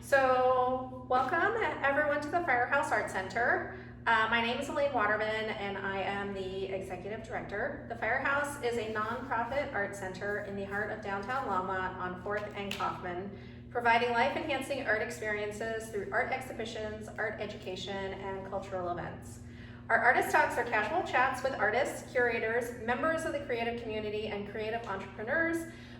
So welcome everyone to the Firehouse Art Center. My name is Elaine Waterman and I am the Executive Director. The Firehouse is a nonprofit art center in the heart of downtown Longmont on 4th and Kaufman, providing life-enhancing art experiences through art exhibitions, art education, and cultural events. Our artist talks are casual chats with artists, curators, members of the creative community, and creative entrepreneurs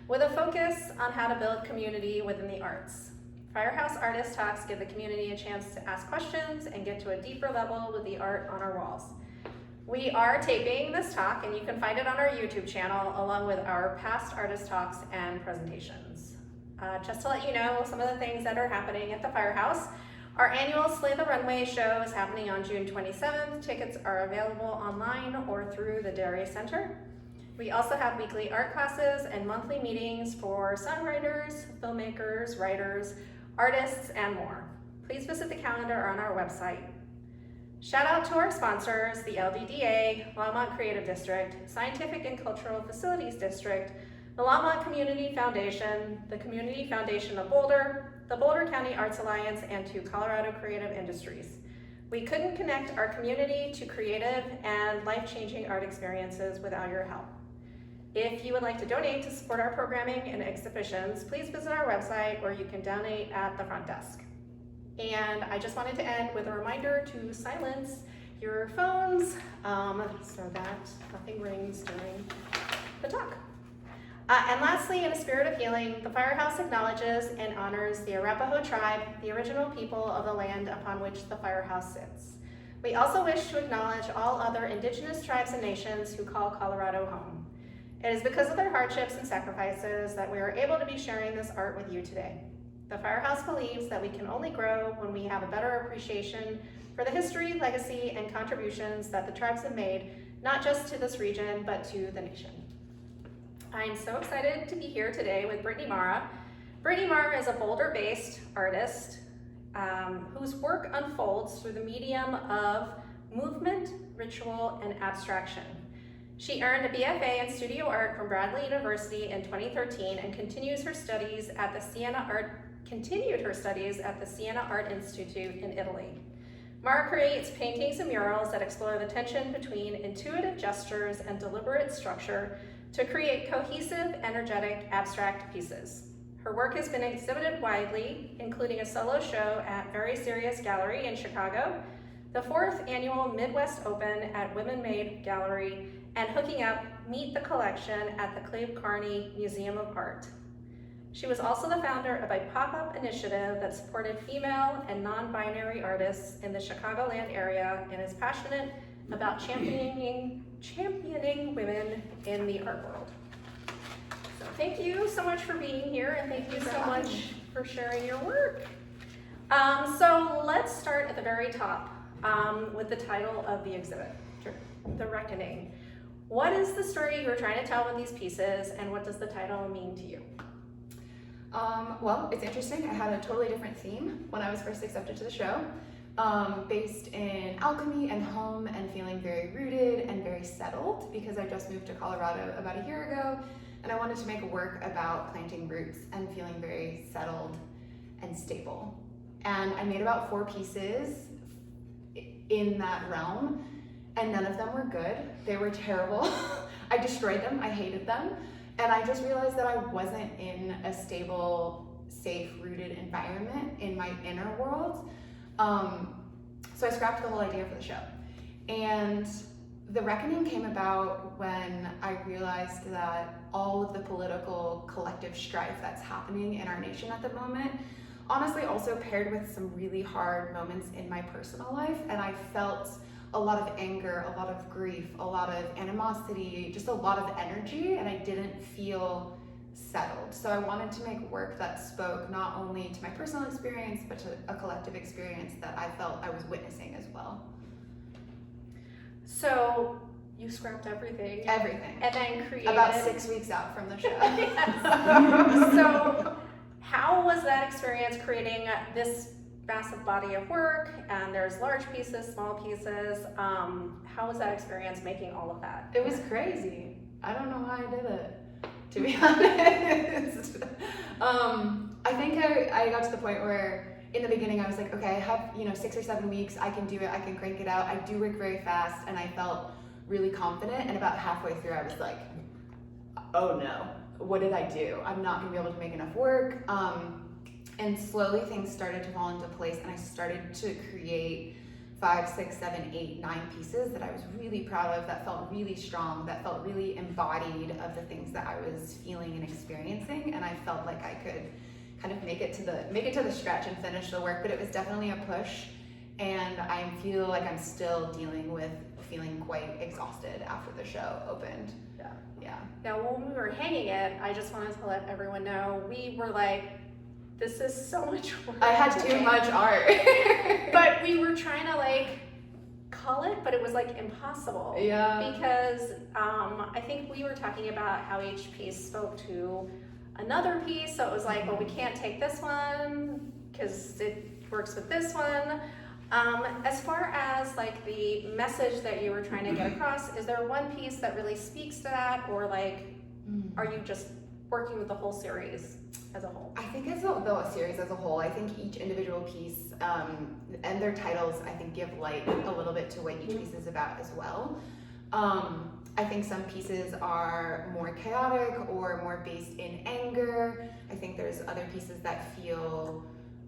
with a focus on how to build community within the arts. Firehouse Artist Talks give the community a chance to ask questions and get to a deeper level with the art on our walls. We are taping this talk and you can find it on our YouTube channel along with our past artist talks and presentations. Just to let you know some of the things that are happening at the Firehouse. Our annual Slay the Runway show is happening on June 27th. Tickets are available online or through the Dairy Center. We also have weekly art classes and monthly meetings for songwriters, filmmakers, writers, artists, and more. Please visit the calendar on our website. Shout out to our sponsors, the LDDA, Longmont Creative District, Scientific and Cultural Facilities District, the Longmont Community Foundation, the Community Foundation of Boulder, the Boulder County Arts Alliance, and to Colorado Creative Industries. We couldn't connect our community to creative and life-changing art experiences without your help. If you would like to donate to support our programming and exhibitions, please visit our website or you can donate at the front desk. And I just wanted to end with a reminder to silence your phones so that nothing rings during the talk. And lastly, in a spirit of healing, the Firehouse acknowledges and honors the Arapaho tribe, the original people of the land upon which the Firehouse sits. We also wish to acknowledge all other indigenous tribes and nations who call Colorado home. It is because of their hardships and sacrifices that we are able to be sharing this art with you today. The Firehouse believes that we can only grow when we have a better appreciation for the history, legacy, and contributions that the tribes have made, not just to this region, but to the nation. I'm so excited to be here today with Britni Mara. Britni Mara is a Boulder-based artist whose work unfolds through the medium of movement, ritual, and abstraction. She earned a BFA in studio art from Bradley University in 2013 and continued her studies at the Siena Art Institute in Italy. Mara creates paintings and murals that explore the tension between intuitive gestures and deliberate structure to create cohesive, energetic, abstract pieces. Her work has been exhibited widely, including a solo show at Very Serious Gallery in Chicago, the 4th annual Midwest Open at Women Made Gallery, and hooking up Meet the Collection at the Clive Carney Museum of Art. She was also the founder of a pop-up initiative that supported female and non-binary artists in the Chicagoland area and is passionate about championing women in the art world. So thank you so much for being here and thank you so much for sharing your work. So let's start at the very top with the title of the exhibit, The Reckoning. What is the story you're trying to tell with these pieces, and what does the title mean to you? Well, it's interesting. I had a totally different theme when I was first accepted to the show, based in alchemy and home and feeling very rooted and very settled because I just moved to Colorado about a year ago, and I wanted to make a work about planting roots and feeling very settled and stable. And I made about 4 pieces in that realm, and none of them were good. They were terrible. I destroyed them, I hated them. And I just realized that I wasn't in a stable, safe, rooted environment in my inner world. So I scrapped the whole idea for the show. And the reckoning came about when I realized that all of the political collective strife that's happening in our nation at the moment, honestly also paired with some really hard moments in my personal life, and I felt a lot of anger, a lot of grief, a lot of animosity, just a lot of energy, and I didn't feel settled. So I wanted to make work that spoke not only to my personal experience, but to a collective experience that I felt I was witnessing as well. So you scrapped everything. Everything. And then created... About 6 weeks out from the show. Yes. So how was that experience creating this massive body of work, and there's large pieces, small pieces. How was that experience making all of that? It was crazy. I don't know how I did it, to be honest. I think I got to the point where in the beginning I was like, okay, I have, 6 or 7 weeks, I can do it, I can crank it out. I do work very fast, and I felt really confident, and about halfway through I was like, oh no, what did I do? I'm not gonna be able to make enough work. And slowly things started to fall into place, and I started to create 5, 6, 7, 8, 9 pieces that I was really proud of, that felt really strong, that felt really embodied of the things that I was feeling and experiencing, and I felt like I could kind of make it to the stretch and finish the work. But it was definitely a push, and I feel like I'm still dealing with feeling quite exhausted after the show opened. Yeah. Now, when we were hanging it, I just wanted to let everyone know, we were like, this is so much work. I had too much art. But we were trying to like cull it, but it was like impossible. Yeah. Because I think we were talking about how each piece spoke to another piece. So it was like, well, we can't take this one because it works with this one. As far as like the message that you were trying to get across, is there one piece that really speaks to that, or like, are you just working with the whole series as a whole? I think as a series as a whole, I think each individual piece and their titles, I think, give light a little bit to what each piece is about as well. I think some pieces are more chaotic or more based in anger. I think there's other pieces that feel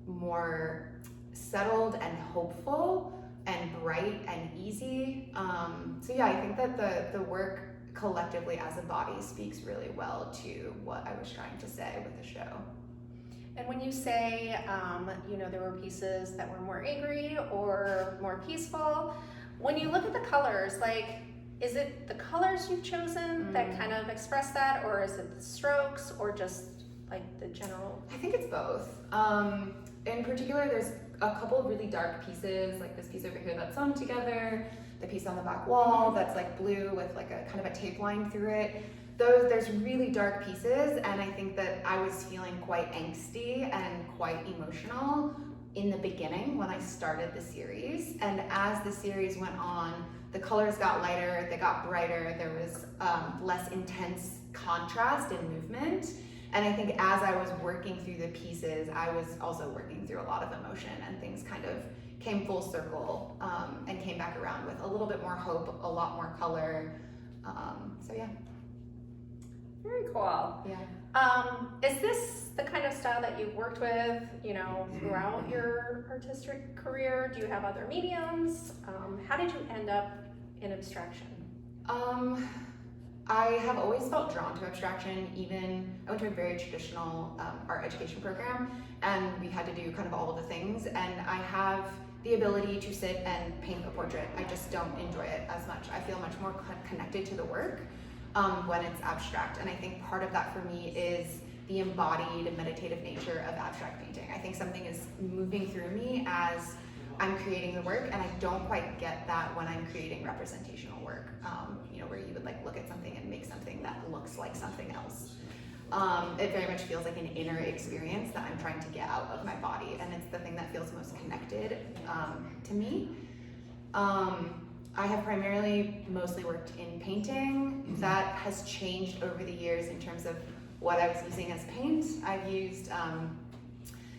more settled and hopeful and bright and easy. So yeah, I think that the work collectively as a body speaks really well to what I was trying to say with the show. And when you say, there were pieces that were more angry or more peaceful, when you look at the colors, like, is it the colors you've chosen that kind of express that, or is it the strokes, or just like the general? I think it's both. In particular, there's a couple of really dark pieces, like this piece over here that's sewn together, the piece on the back wall that's like blue with like a kind of a tape line through it. There's really dark pieces, and I think that I was feeling quite angsty and quite emotional in the beginning when I started the series. And as the series went on, the colors got lighter, they got brighter, there was less intense contrast and movement. And I think as I was working through the pieces, I was also working through a lot of emotion, and things kind of came full circle and came back around with a little bit more hope, a lot more color. So yeah. Very cool. Yeah. Is this the kind of style that you've worked with, throughout your artistic career? Do you have other mediums? How did you end up in abstraction? I have always felt drawn to abstraction. I went to a very traditional art education program, and we had to do kind of all of the things, and I have the ability to sit and paint a portrait. I just don't enjoy it as much. I feel much more connected to the work when it's abstract, and I think part of that for me is the embodied meditative nature of abstract painting. I think something is moving through me as I'm creating the work, and I don't quite get that when I'm creating representational work, where you would like look at something and make something that looks like something else. It very much feels like an inner experience that I'm trying to get out of my body, and it's the thing that feels most connected to me. I have mostly worked in painting. That has changed over the years in terms of what I was using as paint. I've used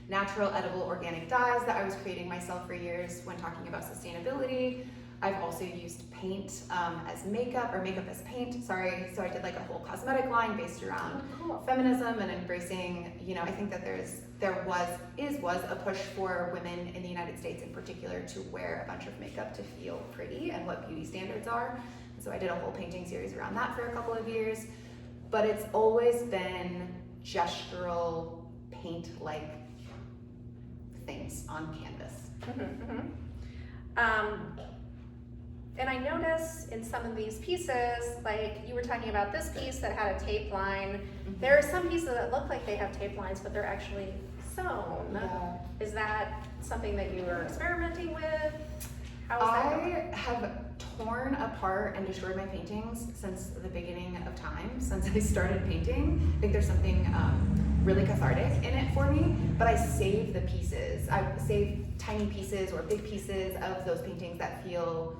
natural, edible, organic dyes that I was creating myself for years when talking about sustainability. I've also used paint as makeup, or makeup as paint, sorry. So I did like a whole cosmetic line based around feminism and embracing, I think that there was a push for women in the United States in particular to wear a bunch of makeup to feel pretty and what beauty standards are. And so I did a whole painting series around that for a couple of years. But it's always been gestural paint-like things on canvas. And I notice in some of these pieces, like you were talking about this piece that had a tape line. There are some pieces that look like they have tape lines, but they're actually sewn. Yeah. Is that something that you were experimenting with? How is that going? I have torn apart and destroyed my paintings since the beginning of time, since I started painting. I think there's something really cathartic in it for me, but I save the pieces. I save tiny pieces or big pieces of those paintings that feel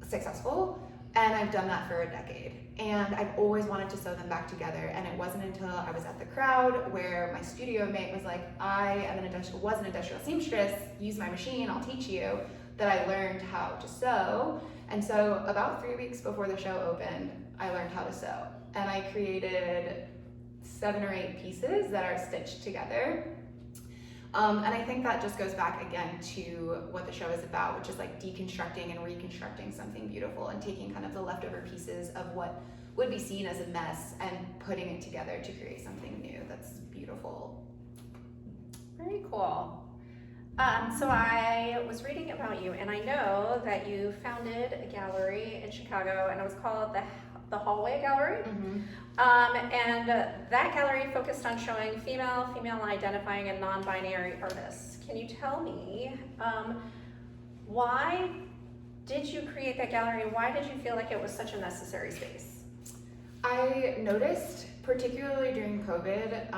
successful. And I've done that for a decade. And I've always wanted to sew them back together. And it wasn't until I was at the crowd where my studio mate was like, was an industrial seamstress, use my machine, I'll teach you, that I learned how to sew. And so about 3 weeks before the show opened, I learned how to sew. And I created 7 or 8 pieces that are stitched together. And I think that just goes back again to what the show is about, which is like deconstructing and reconstructing something beautiful and taking kind of the leftover pieces of what would be seen as a mess and putting it together to create something new that's beautiful. Very cool. So I was reading about you, and I know that you founded a gallery in Chicago, and it was called the Hallway Gallery. And that gallery focused on showing female identifying, and non-binary artists. Can you tell me why did you create that gallery? Why did you feel like it was such a necessary space? I noticed, particularly during COVID,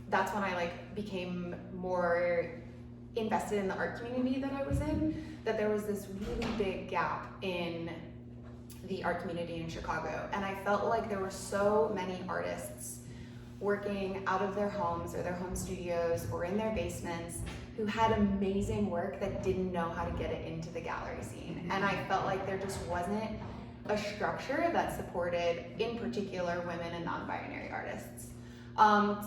that's when I became more invested in the art community that I was in, that there was this really big gap in the art community in Chicago. And I felt like there were so many artists working out of their homes or their home studios or in their basements who had amazing work that didn't know how to get it into the gallery scene. And I felt like there just wasn't a structure that supported, in particular, women and non-binary artists.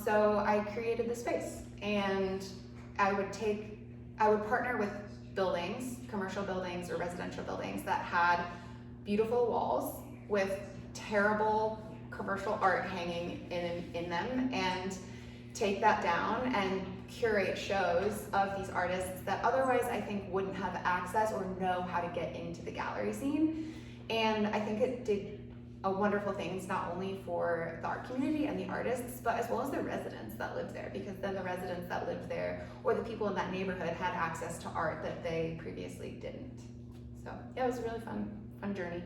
So I created the space, and I would partner with buildings, commercial buildings or residential buildings that had beautiful walls with terrible commercial art hanging in them, and take that down and curate shows of these artists that otherwise I think wouldn't have access or know how to get into the gallery scene. And I think it did a wonderful things not only for the art community and the artists, but as well as the residents that lived there, because then the residents that lived there or the people in that neighborhood had access to art that they previously didn't. So yeah, it was a really fun journey.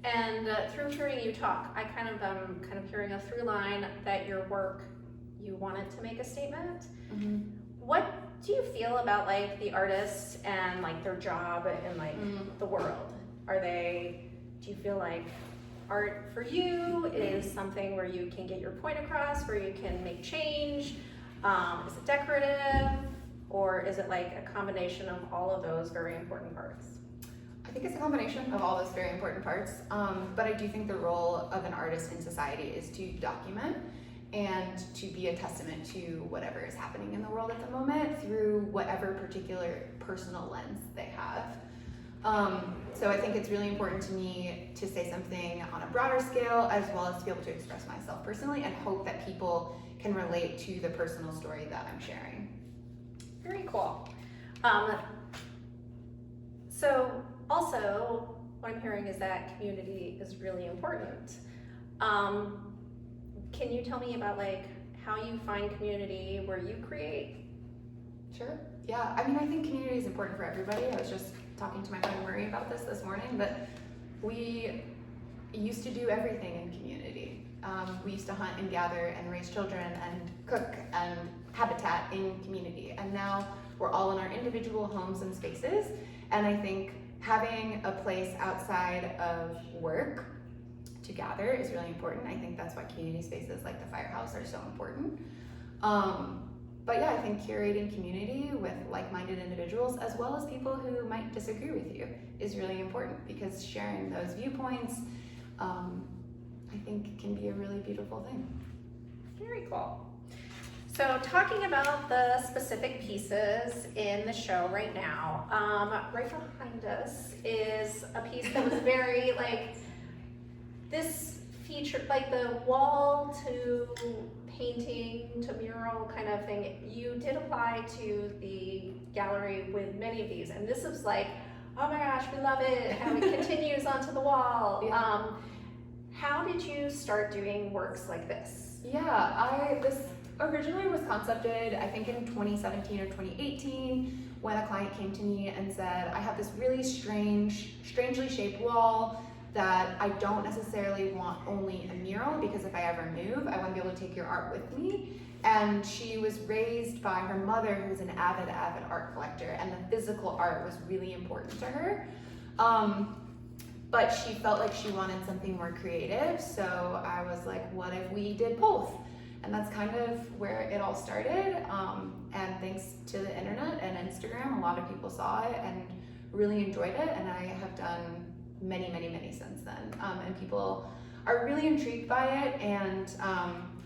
And through hearing you talk, I kind of hearing a through line that your work, you wanted to make a statement. What do you feel about the artists and their job in the world? Do you feel like art for you is something where you can get your point across, where you can make change? Is it decorative, or is it a combination of all of those very important parts? I think it's a combination of all those very important parts, but I do think the role of an artist in society is to document and to be a testament to whatever is happening in the world at the moment through whatever particular personal lens they have. So I think it's really important to me to say something on a broader scale, as well as to be able to express myself personally and hope that people can relate to the personal story that I'm sharing. Very cool. So also, what I'm hearing is that community is really important. Can you tell me about how you find community where you create? Sure. Yeah. I mean, I think community is important for everybody. I was just talking to my friend Marie about this morning, but we used to do everything in community. We used to hunt and gather and raise children and cook and habitat in community. And now we're all in our individual homes and spaces. And I think having a place outside of work to gather is really important. I think that's why community spaces like the Firehouse are so important. But yeah, I think curating community with like-minded individuals, as well as people who might disagree with you, is really important, because sharing those viewpoints, I think, can be a really beautiful thing. Very cool. So talking about the specific pieces in the show right now, right behind us is a piece that was very this feature, the wall to painting to mural kind of thing. You did apply to the gallery with many of these, and this was oh my gosh, we love it, how it continues onto the wall. Yeah. How did you start doing works like this? Yeah, this originally was concepted, I think, in 2017 or 2018, when a client came to me and said, I have this really strangely shaped wall that I don't necessarily want only a mural, because if I ever move, I want to be able to take your art with me. And she was raised by her mother, who's an avid art collector, and the physical art was really important to her. but she felt like she wanted something more creative. So I was like, what if we did both? And that's kind of where it all started. And thanks to the internet and Instagram, a lot of people saw it and really enjoyed it. And I have done many, many, many since then. And people are really intrigued by it. And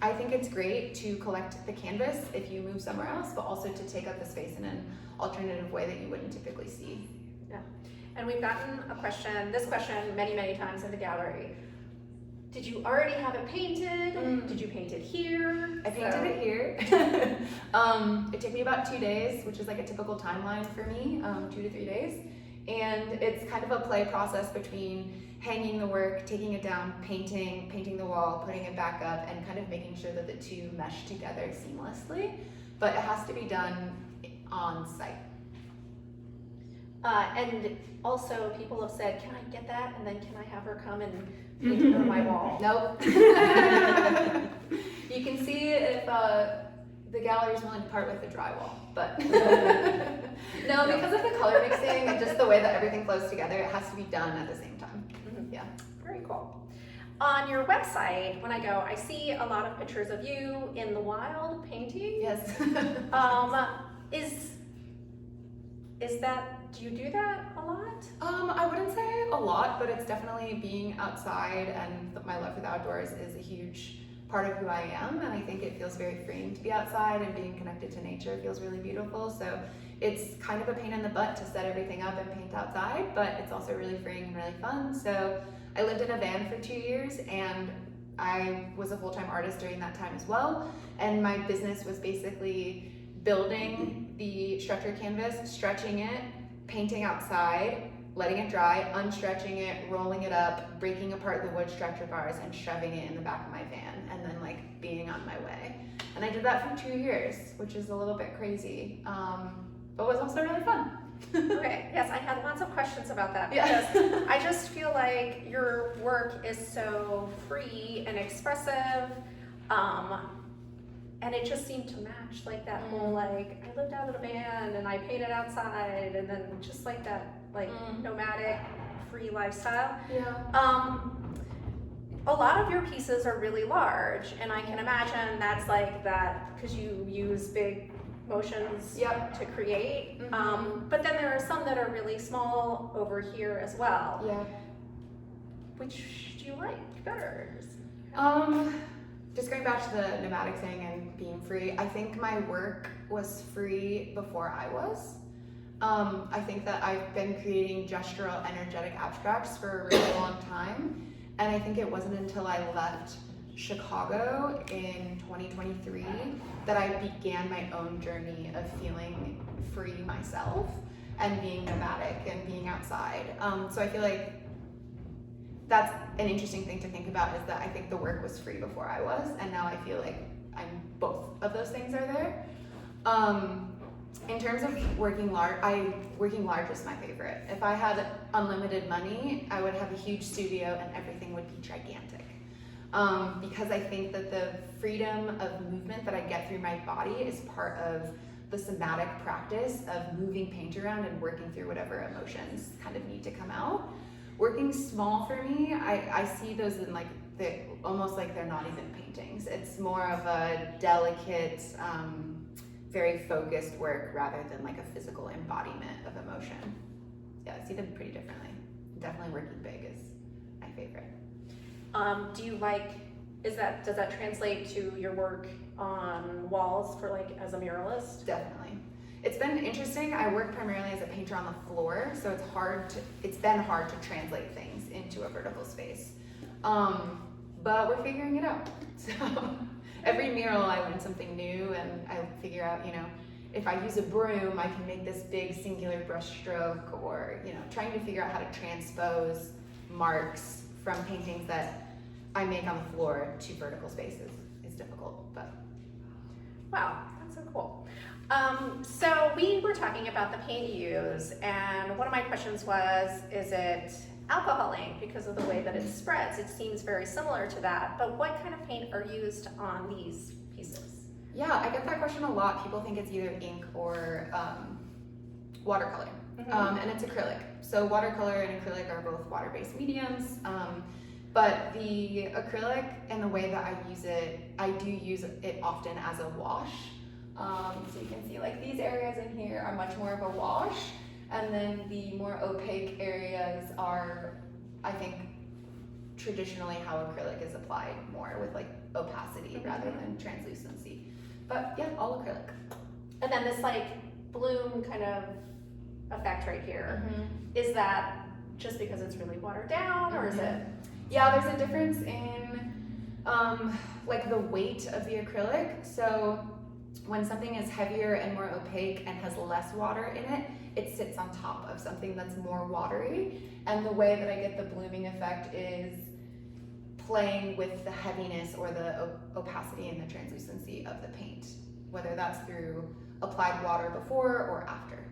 I think it's great to collect the canvas if you move somewhere else, but also to take up the space in an alternative way that you wouldn't typically see. Yeah. And we've gotten this question many, many times in the gallery. Did you already have it painted? Did you paint it here? I painted it here. It took me about 2 days, which is like a typical timeline for me, 2 to 3 days. And it's kind of a play process between hanging the work, taking it down, painting the wall, putting it back up, and kind of making sure that the two mesh together seamlessly. But it has to be done on site. And also people have said, can I get that? And then can I have her come and paint it on my wall? Nope. You can see if the gallery is willing to part with the drywall, but no, because of the color mixing and just the way that everything flows together, it has to be done at the same time. Yeah. Very cool. On your website, when I go, I see a lot of pictures of you in the wild painting. Yes. Do you do that a lot? I wouldn't say a lot, but it's definitely being outside, and my love for the outdoors is a huge part of who I am, and I think it feels very freeing to be outside, and being connected to nature feels really beautiful. So it's kind of a pain in the butt to set everything up and paint outside, but it's also really freeing and really fun. So I lived in a van for 2 years, and I was a full-time artist during that time as well, and my business was basically building the structured canvas, stretching it, painting outside, letting it dry, unstretching it, rolling it up, breaking apart the wood stretcher bars, and shoving it in the back of my van, and then like being on my way. And I did that for 2 years, which is a little bit crazy, but was also really fun. Okay, yes, I had lots of questions about that because Yeah. I just feel like your work is so free and expressive, and it just seemed to match like that whole like I lived out in a van and I painted outside, and then just like that like nomadic free lifestyle. Yeah. A lot of your pieces are really large, and I can imagine that's like that because you use big motions Yep. to create. But then there are some that are really small over here as well. Yeah. Which do you like better? Just going back to the nomadic thing and being free, I think my work was free before I was. I think that I've been creating gestural, energetic abstracts for a really long time, and I think it wasn't until I left Chicago in 2023 that I began my own journey of feeling free myself and being nomadic and being outside. So I feel like that's an interesting thing to think about, is that I think the work was free before I was, and now I feel like both of those things are there. In terms of working large is my favorite. If I had unlimited money, I would have a huge studio and everything would be gigantic. Because I think that the freedom of movement that I get through my body is part of the somatic practice of moving paint around and working through whatever emotions kind of need to come out. Working small for me, I see those in like almost like they're not even paintings. It's more of a delicate, very focused work rather than like a physical embodiment of emotion. Yeah, I see them pretty differently. Definitely working big is my favorite. Does that translate to your work on walls for like as a muralist? Definitely. It's been interesting. I work primarily as a painter on the floor, so it's been hard to translate things into a vertical space. But we're figuring it out. So every mural I learn something new, and I figure out, if I use a broom, I can make this big singular brush stroke, or, trying to figure out how to transpose marks from paintings that I make on the floor to vertical spaces is difficult, but. Wow, that's so cool. So we were talking about the paint you use, and one of my questions was, is it alcohol ink because of the way that it spreads? It seems very similar to that, but what kind of paint are used on these pieces? Yeah, I get that question a lot. People think it's either ink or watercolor. and it's acrylic. So watercolor and acrylic are both water-based mediums, but the acrylic and the way that I use it, I do use it often as a wash. So you can see like these areas in here are much more of a wash, and then the more opaque areas are, I think, traditionally how acrylic is applied more with like opacity rather than translucency. But yeah, all acrylic. And then this like bloom kind of effect right here, is that just because it's really watered down, or is it? Yeah, there's a difference in like the weight of the acrylic. So when something is heavier and more opaque and has less water in it, it sits on top of something that's more watery. And the way that I get the blooming effect is playing with the heaviness or the opacity and the translucency of the paint, whether that's through applied water before or after.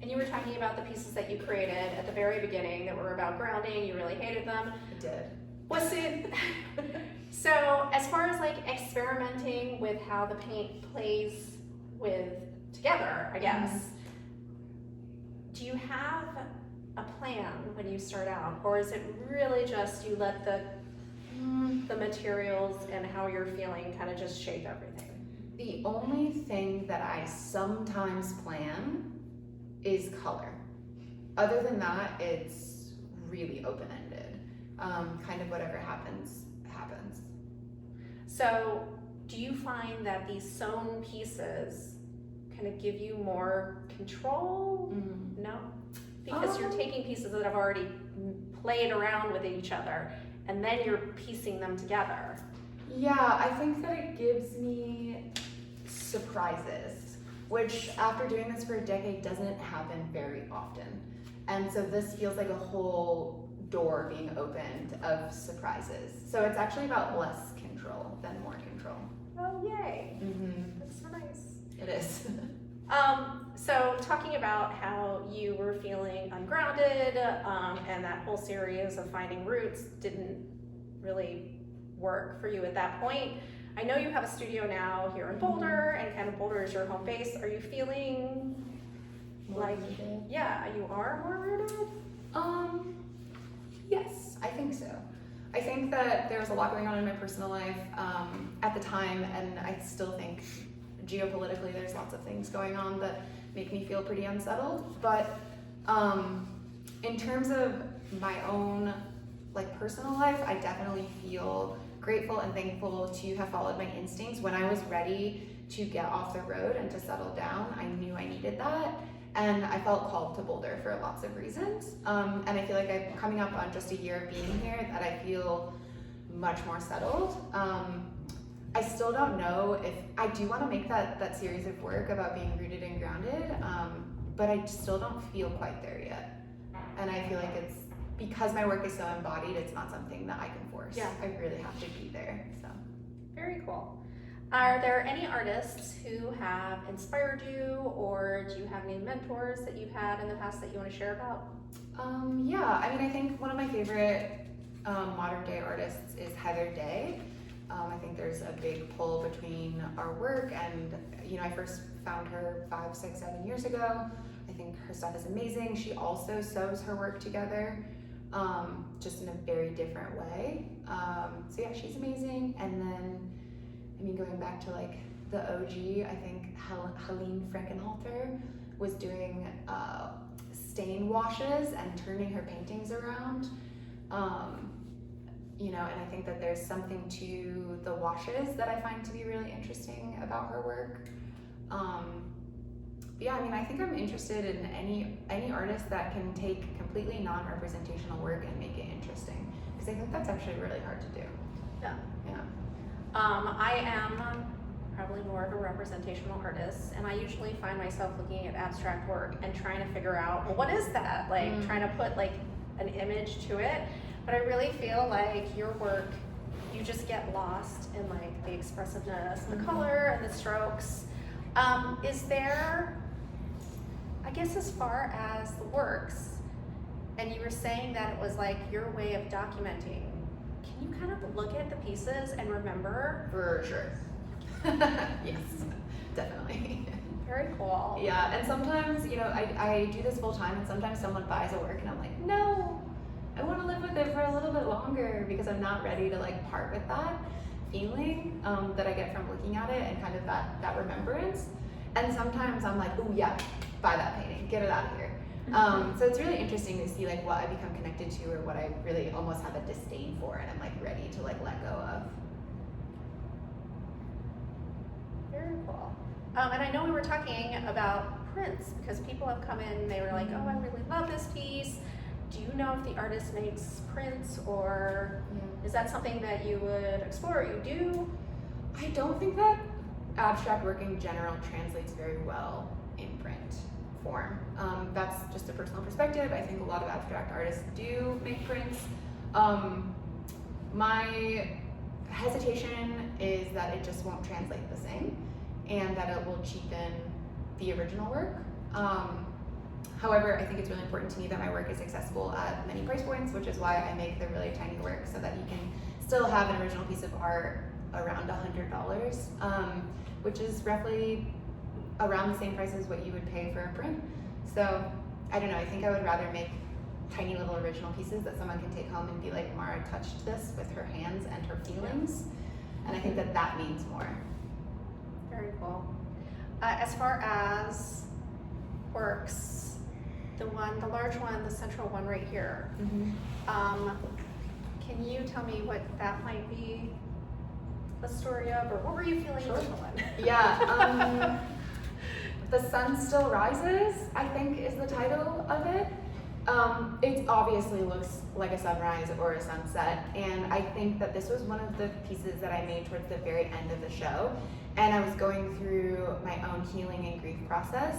And you were talking about the pieces that you created at the very beginning that were about grounding. You really hated them. I did. What's it? So as far as like experimenting with how the paint plays together, I guess, do you have a plan when you start out, or is it really just you let the materials and how you're feeling kind of just shape everything? The only thing that I sometimes plan is color. Other than that, it's really open-ended. Kind of whatever happens, happens. So do you find that these sewn pieces kind of give you more control? No? Because you're taking pieces that have already played around with each other and then you're piecing them together. Yeah, I think that it gives me surprises, which after doing this for a decade doesn't happen very often. And so this feels like a whole door being opened of surprises. So it's actually about less control than more control. Oh, yay. That's so nice. It is. So talking about how you were feeling ungrounded, and that whole series of finding roots didn't really work for you at that point. I know you have a studio now here in Boulder, and kind of Boulder is your home base. Are you feeling like, yeah, you are more rooted? Yes, I think so. I think that there was a lot going on in my personal life at the time, and I still think geopolitically there's lots of things going on that make me feel pretty unsettled. But in terms of my own like personal life, I definitely feel grateful and thankful to have followed my instincts. When I was ready to get off the road and to settle down, I knew I needed that. And I felt called to Boulder for lots of reasons. And I feel like I'm coming up on just a year of being here that I feel much more settled. I still don't know if I do want to make that series of work about being rooted and grounded, but I still don't feel quite there yet. And I feel like it's because my work is so embodied, it's not something that I can force. Yeah. I really have to be there. So Very cool. Are there any artists who have inspired you, or do you have any mentors that you've had in the past that you want to share about? Yeah, I mean, I think one of my favorite modern day artists is Heather Day. I think there's a big pull between our work, and I first found her 5, 6, 7 years ago. I think her stuff is amazing. She also sews her work together, just in a very different way. So yeah, she's amazing. And then, I mean, going back to like the OG, I think Helene Frankenhalter was doing stain washes and turning her paintings around. And I think that there's something to the washes that I find to be really interesting about her work. Yeah, I mean, I think I'm interested in any artist that can take completely non-representational work and make it interesting, because I think that's actually really hard to do. Yeah. Yeah. I am probably more of a representational artist, and I usually find myself looking at abstract work and trying to figure out, well, what is that? Like trying to put like an image to it. But I really feel like your work, you just get lost in like the expressiveness, the color and the strokes. Is there, I guess, as far as the works, and you were saying that it was like your way of documenting, can you kind of look at the pieces and remember? For sure. Yes, definitely. Very cool. Yeah, and sometimes, you know, I do this full time, and sometimes someone buys a work and I'm like, no, I want to live with it for a little bit longer, because I'm not ready to like part with that feeling that I get from looking at it and kind of that remembrance. And sometimes I'm like, oh yeah, buy that painting, get it out of here. So it's really interesting to see like what I become connected to, or what I really almost have a disdain for, and I'm like ready to like let go of. Very cool. And I know we were talking about prints, because people have come in, they were like, oh, I really love this piece. Do you know if the artist makes prints, or is that something that you would explore, or you do? I don't think that abstract work in general translates very well in print form. That's just a personal perspective. I think a lot of abstract artists do make prints. My hesitation is that it just won't translate the same, and that it will cheapen the original work. However, I think it's really important to me that my work is accessible at many price points, which is why I make the really tiny work, so that you can still have an original piece of art around $100, which is roughly around the same price as what you would pay for a print. So I don't know, I think I would rather make tiny little original pieces that someone can take home and be like, Mara touched this with her hands and her feelings. And I think that that means more. Very cool. As far as works, the large one, the central one right here, can you tell me what that might be the story of, or what were you feeling in this one? Yeah, The Sun Still Rises, I think, is the title of it. It obviously looks like a sunrise or a sunset, and I think that this was one of the pieces that I made towards the very end of the show, and I was going through my own healing and grief process,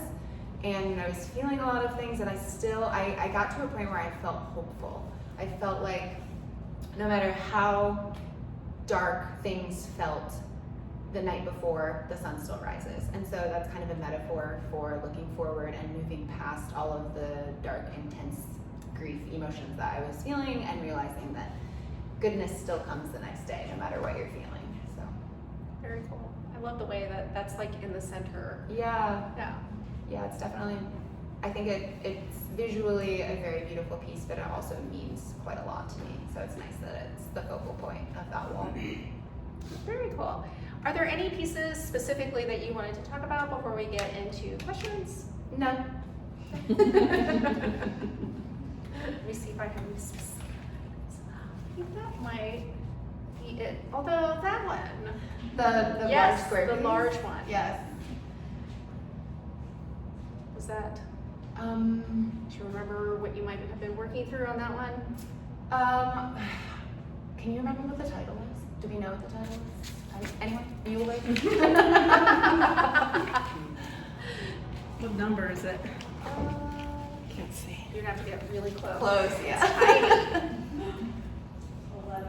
and I was feeling a lot of things, and I got to a point where I felt hopeful. I felt like no matter how dark things felt the night before, the sun still rises. And so that's kind of a metaphor for looking forward and moving past all of the dark, intense grief emotions that I was feeling, and realizing that goodness still comes the next day, no matter what you're feeling. So very cool. I love the way that that's like in the center. Yeah, it's definitely, I think it's visually a very beautiful piece, but it also means quite a lot to me. So it's nice that it's the focal point of that wall. Very cool. Are there any pieces specifically that you wanted to talk about before we get into questions? No. Let me see if I can use this. I think that might be it. Although that one. The yes, large square the piece? large one. Yes. Was that? Do you remember what you might have been working through on that one? Can you remember what the title is? Do we know what the title is? Anyone? You will wait. What number is it? Can't see. You're gonna have to get really close. Close, yeah. It's tiny. 11.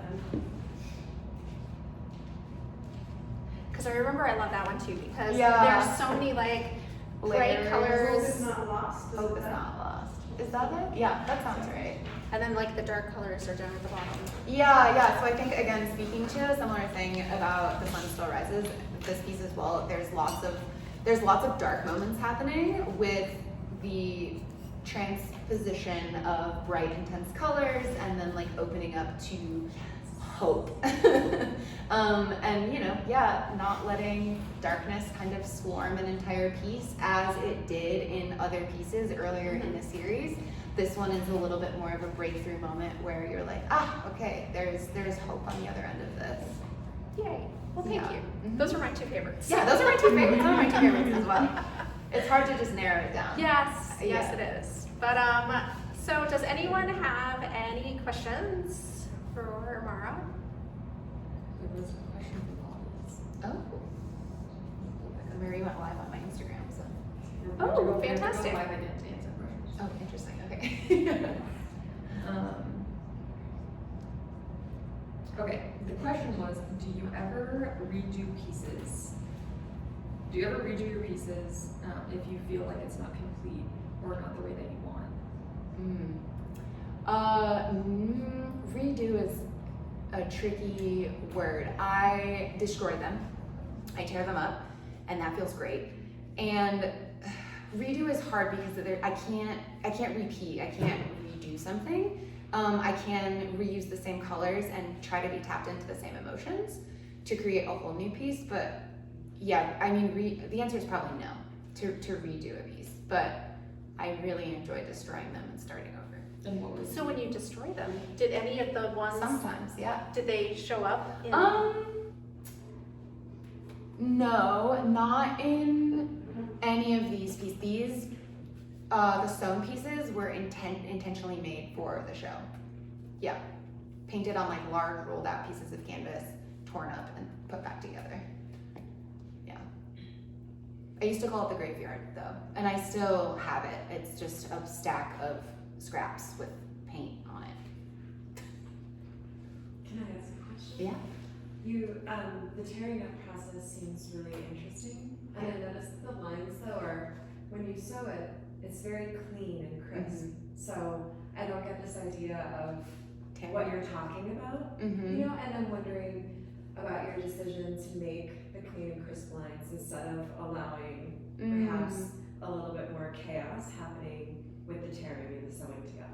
Because I remember I love that one too, because Yeah. there's so many like bright Layers. Hope colors, it's not lost. Hope it's not lost. Is that it? Yeah, that sounds right. and then like the dark colors are down at the bottom. Yeah. So I think, again, speaking to a similar thing about The Sun Still Rises, this piece as well, there's lots of dark moments happening with the transposition of bright, intense colors, and then like opening up to hope. And not letting darkness kind of swarm an entire piece as it did in other pieces earlier in the series. This one is a little bit more of a breakthrough moment where you're like, okay, there's hope on the other end of this. Yay. Well, thank you. Mhm. Those are my two favorites. Yeah, those are my two favorites. Those are my two favorites as well. It's hard to just narrow it down. Yes, Yeah. yes it is. But so does anyone have any questions for Mara? There was a question from the audience. Oh. Marie went live on my Instagram, so. Oh, We have to go fantastic. live again to answer questions. Oh, interesting. Okay. Okay, the question was, do you ever redo pieces? Do you ever redo your pieces if you feel like it's not complete or not the way that you want? Redo is a tricky word. I destroy them. I tear them up, and that feels great. And redo is hard because I can't repeat, I can't redo something. I can reuse the same colors and try to be tapped into the same emotions to create a whole new piece. But yeah, I mean, the answer is probably no to redo a piece. But I really enjoy destroying them and starting over. And what was So when you destroy them, did any of the ones, Sometimes, yeah. did they show up in? No, not in any of these pieces. These, the sewn pieces were intentionally made for the show. Yeah, painted on like large rolled out pieces of canvas, torn up and put back together. Yeah. I used to call it the graveyard though, and I still have it. It's just a stack of scraps with paint on it. Can I ask a question? Yeah. You, the tearing up process seems really interesting. And I noticed the lines though are, when you sew it, it's very clean and crisp. So I don't get this idea of what you're talking about, you know, and I'm wondering about your decision to make the clean and crisp lines instead of allowing perhaps a little bit more chaos happening with the tearing and the sewing together.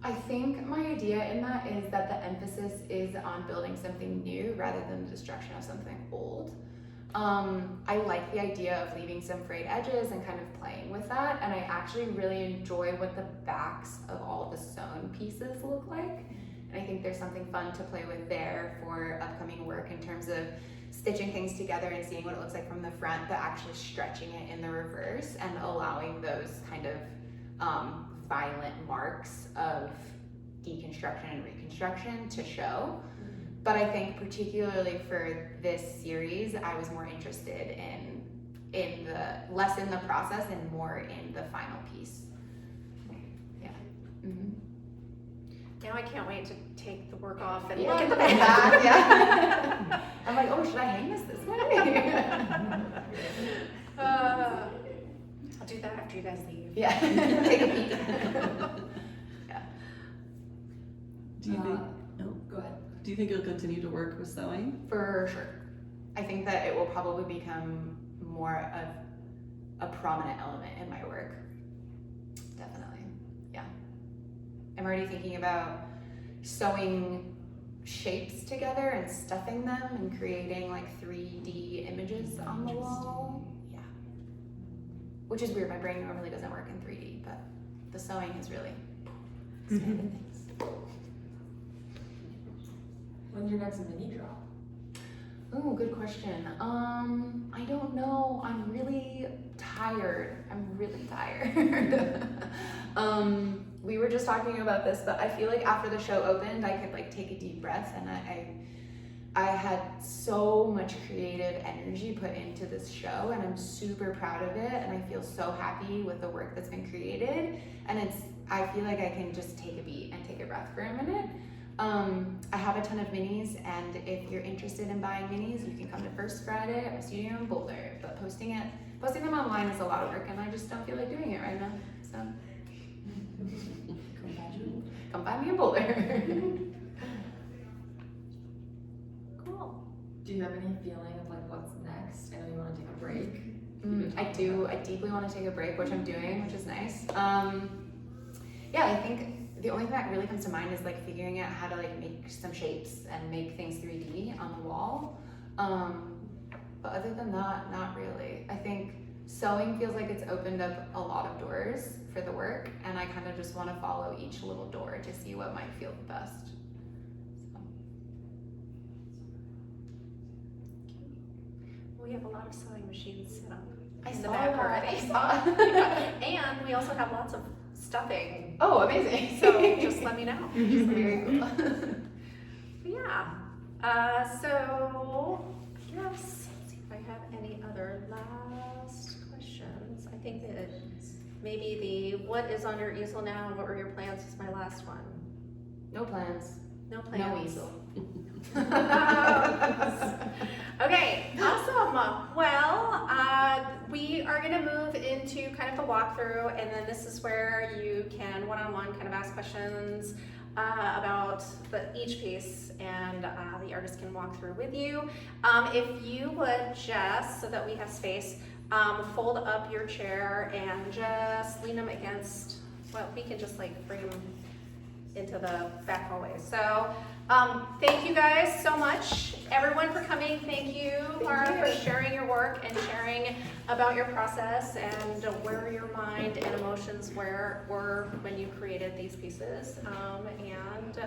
I think my idea in that is that the emphasis is on building something new rather than the destruction of something old. I like the idea of leaving some frayed edges and kind of playing with that, and I actually really enjoy what the backs of all the sewn pieces look like. And I think there's something fun to play with there for upcoming work in terms of stitching things together and seeing what it looks like from the front, but actually stretching it in the reverse and allowing those kind of violent marks of deconstruction and reconstruction to show. But I think particularly for this series, I was more interested in the less in the process and more in the final piece. Yeah. Now I can't wait to take the work off and Yeah, look at the look at back. that, yeah. I'm like, oh, should I hang this way? I'll do that after you guys leave. Yeah, take a peek. Yeah. Do you think? Go ahead. Do you think you'll continue to work with sewing? For sure. I think that it will probably become more of a prominent element in my work. Definitely. Yeah. I'm already thinking about sewing shapes together and stuffing them and creating like 3D images on the wall. Yeah. Which is weird. My brain normally doesn't work in 3D, but the sewing has really expanded things. When's your next mini drop? Oh, good question. I don't know. I'm really tired. We were just talking about this, but I feel like after the show opened, I could like take a deep breath, and I had so much creative energy put into this show, and I'm super proud of it, and I feel so happy with the work that's been created, and I feel like I can just take a beat and take a breath for a minute. I have a ton of minis, and if you're interested in buying minis, you can come to First Friday at my studio in Boulder, but posting them online is a lot of work, and I just don't feel like doing it right now, so come find me in Boulder. Cool. Do you have any feeling of like what's next? I know you want to take a break. I do. I deeply want to take a break, which I'm doing, which is nice. Yeah, I think the only thing that really comes to mind is like figuring out how to like make some shapes and make things 3D on the wall. But other than that, not really. I think sewing feels like it's opened up a lot of doors for the work, and I kind of just want to follow each little door to see what might feel the best. So. We have a lot of sewing machines set up I in the saw back that. already. I saw And we also have lots of stuffing. Oh, amazing. So just let me know. Very cool. Yeah. So yes. Let's see if I have any other last questions. I think that maybe the what is on your easel now and what were your plans is my last one. No plans. No plans. No easel. Okay, awesome. Well, we are going to move into kind of the walkthrough, and then this is where you can one-on-one kind of ask questions about each piece, and the artist can walk through with you. If you would just, so that we have space, fold up your chair and just lean them against, well, we can just like bring them into the back hallway. So, thank you guys so much, everyone, for coming. Thank you, Mara, for sharing your work and sharing about your process and where your mind and emotions were when you created these pieces. And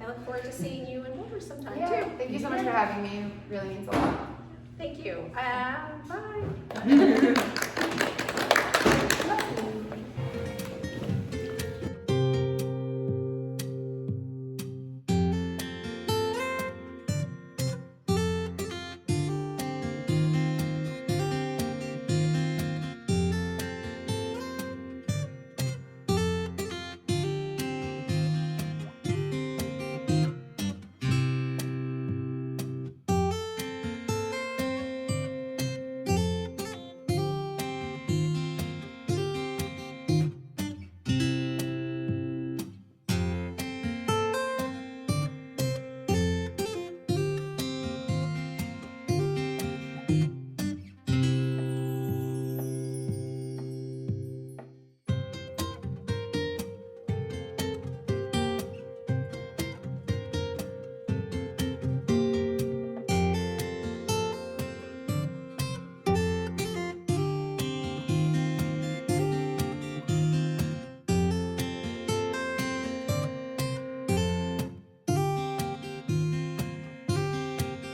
I look forward to seeing you in Boulder sometime too. Thank you so much for having me. Really means a lot. Thank you. Bye.